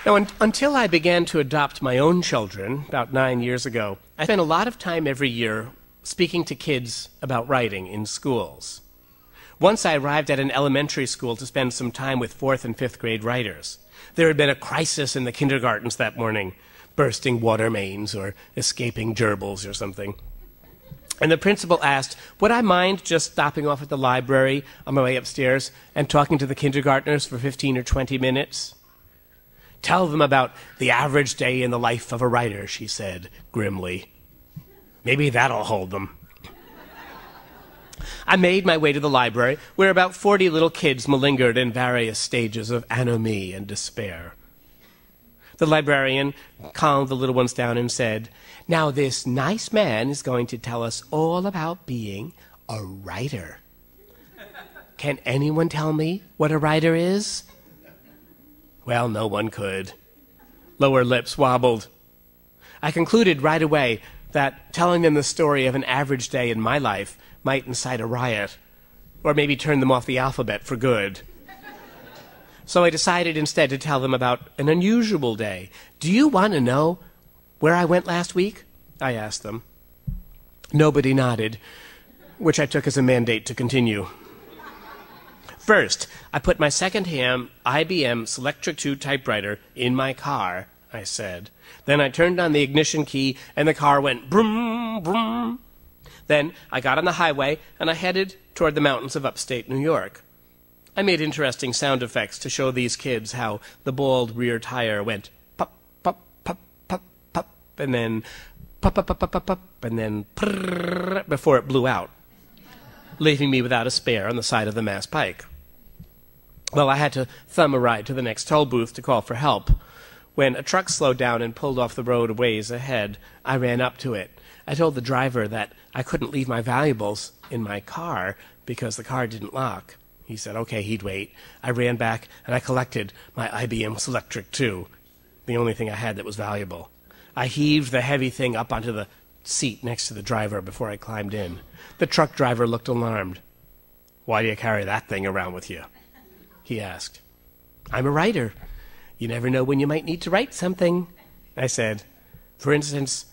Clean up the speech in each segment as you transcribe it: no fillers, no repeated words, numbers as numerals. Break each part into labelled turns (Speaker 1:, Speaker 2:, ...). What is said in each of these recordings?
Speaker 1: Now, until I began to adopt my own children, about 9 years ago, I spent a lot of time every year speaking to kids about writing in schools. Once I arrived at an elementary school to spend some time with 4th and 5th grade writers. There had been a crisis in the kindergartens that morning, bursting water mains or escaping gerbils or something. And the principal asked, would I mind just stopping off at the library on my way upstairs and talking to the kindergartners for 15 or 20 minutes? Tell them about the average day in the life of a writer, she said grimly. Maybe that'll hold them. I made my way to the library, where about 40 little kids malingered in various stages of anomie and despair. The librarian calmed the little ones down and said, now this nice man is going to tell us all about being a writer. Can anyone tell me what a writer is? Well, no one could. Lower lips wobbled. I concluded right away that telling them the story of an average day in my life might incite a riot, or maybe turn them off the alphabet for good. So I decided instead to tell them about an unusual day. Do you want to know where I went last week? I asked them. Nobody nodded, which I took as a mandate to continue. First, I put my second-hand IBM Selectric 2 typewriter in my car, I said. Then I turned on the ignition key, and the car went broom, broom. Then I got on the highway, and I headed toward the mountains of upstate New York. I made interesting sound effects to show these kids how the bald rear tire went pop, pop, pop, pop, pop, and then pop, pop, pop, pop, pop, pop, and then prrrr before it blew out, leaving me without a spare on the side of the Mass Pike. Well, I had to thumb a ride to the next toll booth to call for help. When a truck slowed down and pulled off the road a ways ahead, I ran up to it. I told the driver that I couldn't leave my valuables in my car because the car didn't lock. He said, okay, he'd wait. I ran back and I collected my IBM Selectric 2, the only thing I had that was valuable. I heaved the heavy thing up onto the seat next to the driver before I climbed in. The truck driver looked alarmed. Why do you carry that thing around with you? He asked. I'm a writer. You never know when you might need to write something. I said, for instance,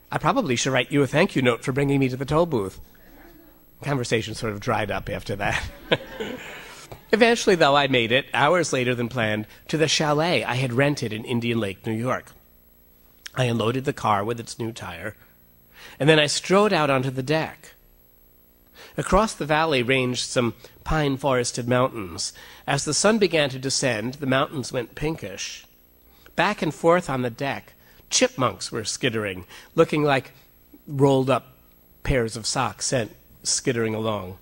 Speaker 1: I probably should write you a thank you note for bringing me to the toll booth. Conversation sort of dried up after that. Eventually, though, I made it, hours later than planned, to the chalet I had rented in Indian Lake, New York. I unloaded the car with its new tire, and then I strode out onto the deck. Across the valley ranged some pine-forested mountains. As the sun began to descend, the mountains went pinkish. Back and forth on the deck, chipmunks were skittering, looking like rolled-up pairs of socks sent skittering along.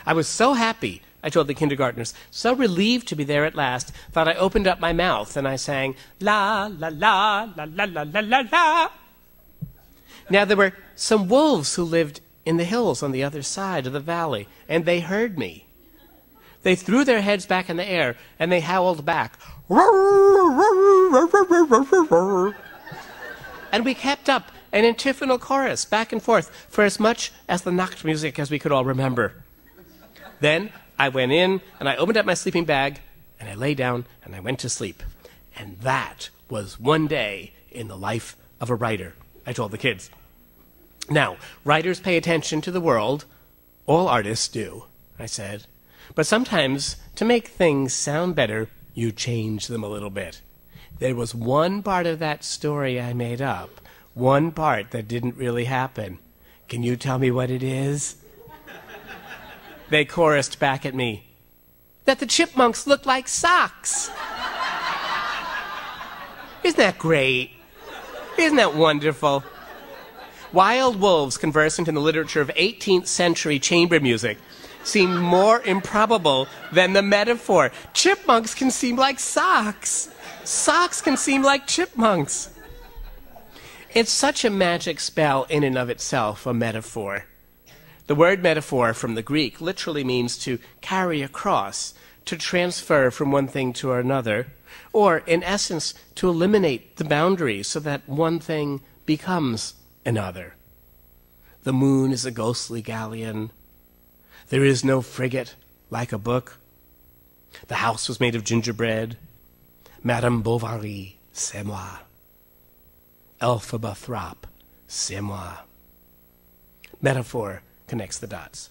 Speaker 1: I was so happy, I told the kindergartners, so relieved to be there at last, that I opened up my mouth and I sang, la, la, la, la, la, la, la, la, la. Now there were some wolves who lived in the hills on the other side of the valley, and they heard me. They threw their heads back in the air, and they howled back. And we kept up an antiphonal chorus, back and forth, for as much as the Nacht music as we could all remember. Then I went in, and I opened up my sleeping bag, and I lay down, and I went to sleep. And that was one day in the life of a writer, I told the kids. Now, writers pay attention to the world. All artists do, I said. But sometimes, to make things sound better, you change them a little bit. There was one part of that story I made up, one part that didn't really happen. Can you tell me what it is? They chorused back at me. That the chipmunks looked like socks. Isn't that great? Isn't that wonderful? Wild wolves conversant in the literature of 18th century chamber music seem more improbable than the metaphor. Chipmunks can seem like socks. Socks can seem like chipmunks. It's such a magic spell in and of itself, a metaphor. The word metaphor from the Greek literally means to carry across, to transfer from one thing to another, or, in essence, to eliminate the boundaries so that one thing becomes another. The moon is a ghostly galleon. There is no frigate like a book. The house was made of gingerbread. Madame Bovary c'est moi. Elphaba throp, c'est moi. Metaphor connects the dots.